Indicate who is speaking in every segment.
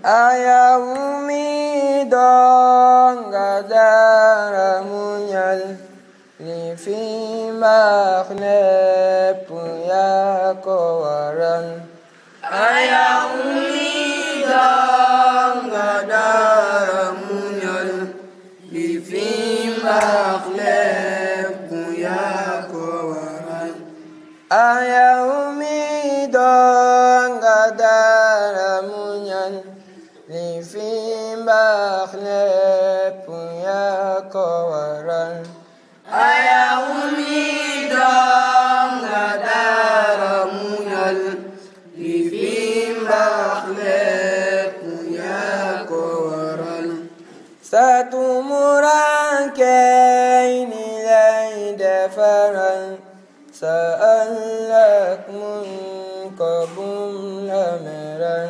Speaker 1: ayaw mi doon nga dara muñal li fi mbaax lépp yaa ko waral ayaw mi doon nga dara muñal li fi mbaax lépp yaa ko waral ayaw mi doon nga dara muñal li fi mbaax lépp yaa ko waral ayaw mi doon nga dara muñal li fi mbaax lépp yaa ko waral sa tumurankey ni lay defaral sa ëllëg muñ ko bum la meral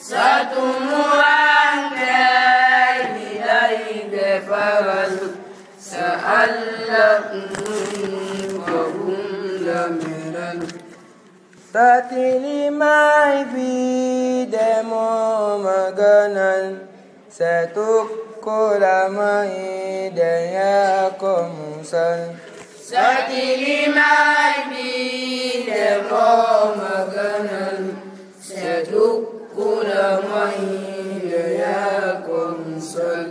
Speaker 1: sa tumurankey ni lay defaral sa ëllëg muñ ko bum la meral sa tilimaay bi de moo ma gënal sa tukku la may de yaa ko musal sa tilimaay bi de moo ma gënal sa tukku la may de yaa ko musal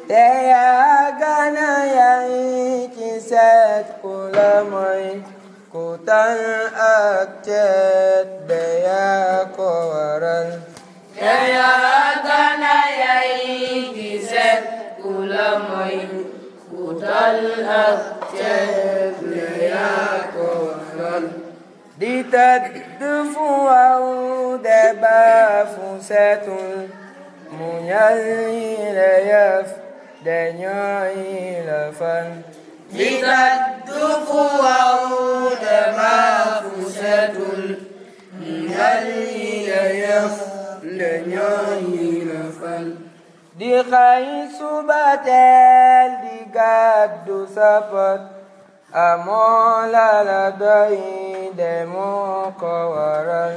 Speaker 1: te yaa gana yay ci seet ku la may ku tan ak ceet de yaa ko waral te yaa gana yay ci seet ku la may ku tan ak ceet de yaa ko waral di tëdd fu waw de ba fu setul muñal yi la yëf de ñooy la fan di tëdd fu waw de ba fu setul muñal yi la yëf de ñooy la fan di xëy suba teel di gàddu sa pot amoo la la doy de moo ko waral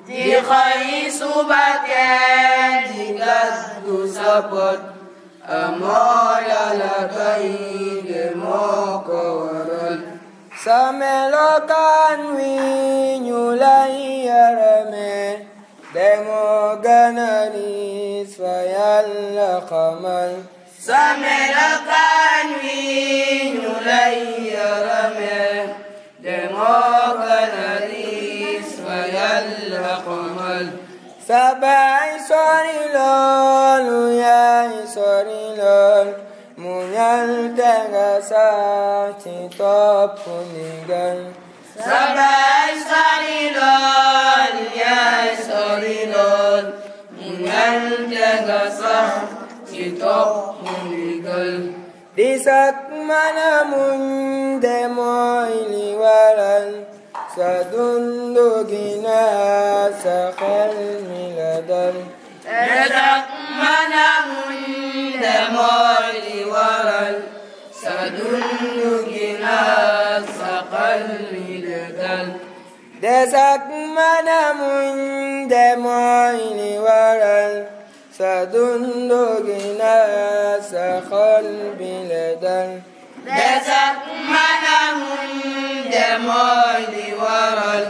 Speaker 1: di xëy suba teel di gàddu sa pot amoo la la doy de moo ko waral sa melokaan wi ñu lay yarame de moo gën a riis fa Yàlla xamal sa melokaan wi ñu lay yarame de moo gën a riis fa Yàlla xamal sa baay sori loolu yaay sori lool muñal te nga sax ci topp ndigal sa baay sori lool yaay sori lool muñal te nga sax ci topp ndigal di sak mana muñ de mooy li waral sa dundu gi naat sa xel mi la dal di sak mana muñ de mooy li waral sa dundu gi naat sa xel mi la dal di sak mana muñ de mooy li waral sa dundu gi naat sa xel mi la dal de sak mana muñ de mooy li waral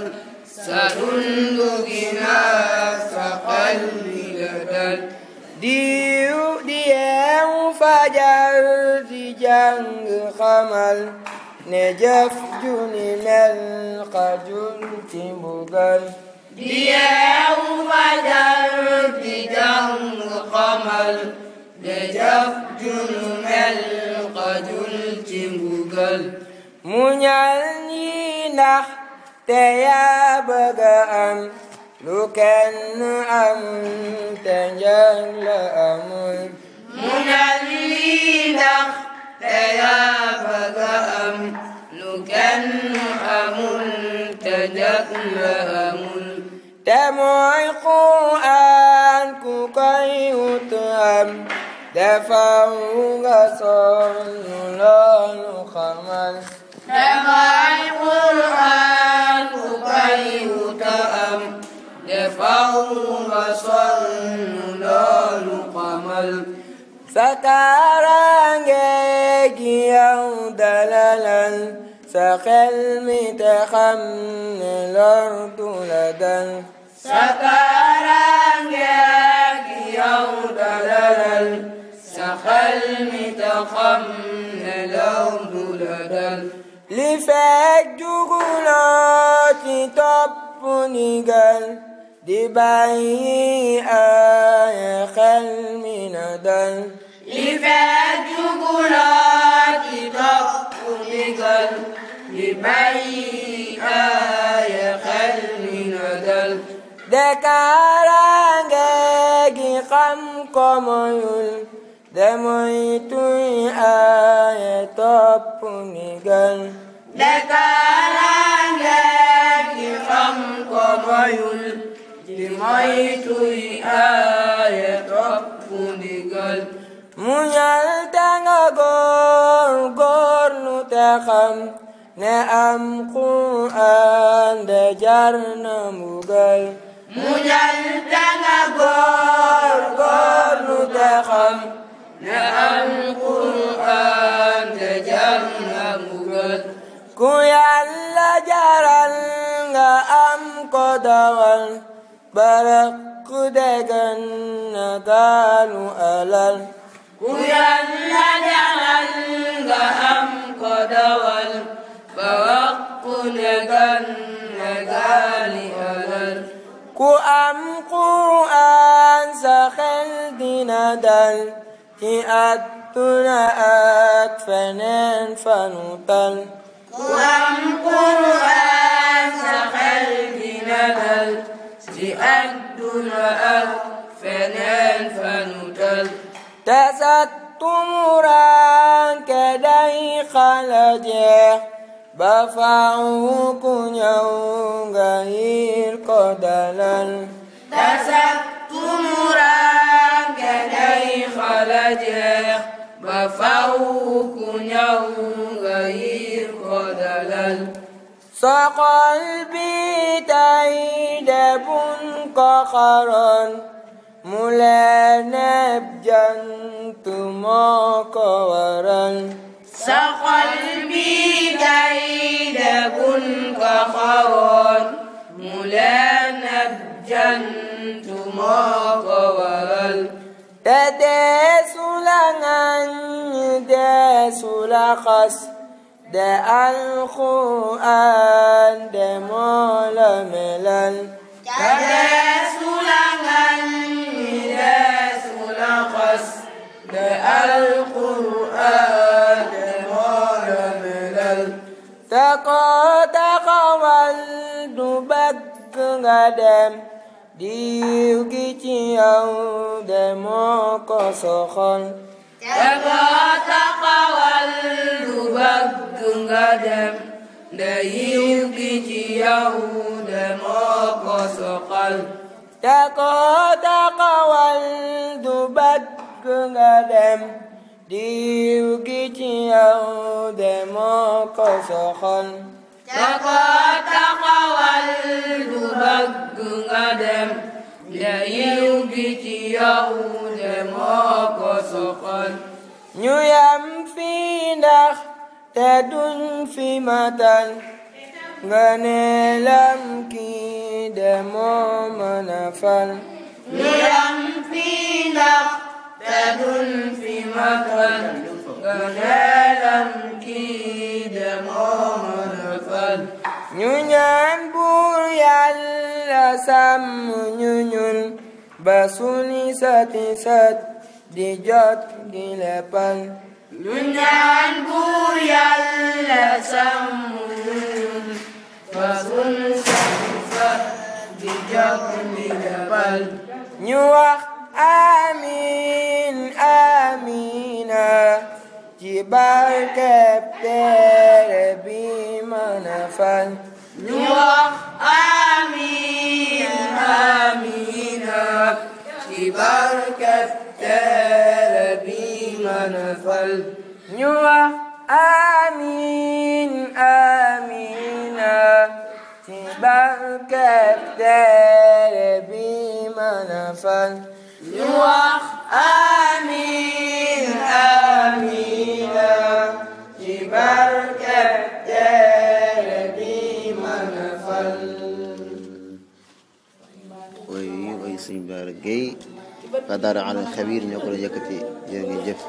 Speaker 1: sa dundu gi naat sa xel mi la dal di yeewu fajar di jàng xamal ne jëf ju ni mel xajul ci mbugal di yeewu fajar di jàng xamal ne jëf ju ni mel xajul ci mbugal muñal ñi ndax te yaa bëgg am lu kenn amul te njëg la amul muñal ñi ndax te yaa bëgg am lu kenn amul te njëg la amul te mooy Qur'aan ku koy wut am defaw nga sonn loolu xamal te mooy Qur'aan ku koy wut am defaw nga sonn loolu sekarang gi yow dalalal sa xel mi te xam ne lor du la dal sekarang gi yow dalalal sa xel mi te xam ne lor du la dal li fekk juguloo ci topp ndigal di bàyyi ay xel mi na dal li fekk juguloo ci topp ndigal di bàyyi ay xel mi na dal de kaaraange gi xam ko moyul de moytuy ay topp ndigal de kaaraange gi xam ko moyul di moytuy ay topp ndigal muñal te nga góorgóorlu te xam ne am Qur'an de jar na mbugal muñal te nga góorgóorlu te xam ne am Qur'an de jar na mbugal ku Yàlla jaral nga am ko dawal barak degan na gaalu alal ku Yàlla jaral nga am ko dawal barak degan na gaali alal ku am Qur'an sa xel dina dal ci àdduna ak feneen fanu tal ku am Qur'an sa xel dina dal ci àdduna ak feneen fanu tal te sa tumuranke day xala jeex ba faaw ku ñëw nga yir ko dalal te sa tumuranke day xala jeex ba faaw ku ñëw nga yir ko dalal sa xol bi tay de buñ ko xaroon mu leer neb jant moo ko waral sa xol bi tay de buñ ko xaroon mu leer neb jant moo ko waral te deesu la ngañ deesu la xas de Alxuraan de moo la melal te deesu la ngañ deesu la xas de Alxuraan de moo la melal te ko taxawal du bëgg nga dem diw gi ci yow de moo ko soxal te ko taxawal du bëgg nga dem de yiw gi ci yow de moo ko soxal te ko taxawal du bëgg nga dem diw gi ci yow de moo ko soxal te ko taxawal du bëgg nga dem de yiw gi ci yow de moo ko soxal ñu yam fi ndax te duñ fi matal nga ne lam kii de moo mën a fal ñu yam fi ndax te duñ fi matal nga ne lam kii de moo mën a fal ñu ñaan Buur Yàlla sàmm ñu ñun ba suni sati sat di jot di leppal ñu ñaan Buur Yàlla sàmm ñu ñun ba suni sati sat di jot di leppal ñu wax amiin amiina ci barkeb téere bi mën a fal ñu wax amiin amiina ci barkeb téere bi mën a fal ñu wax amiin amiina ci barkeb téere bi mën a fal ñu wax amiin
Speaker 2: Sëñ Bara Gueye fa daara Alimul Xabiir ñoo ko doon yëkkati jërë ngeen jëf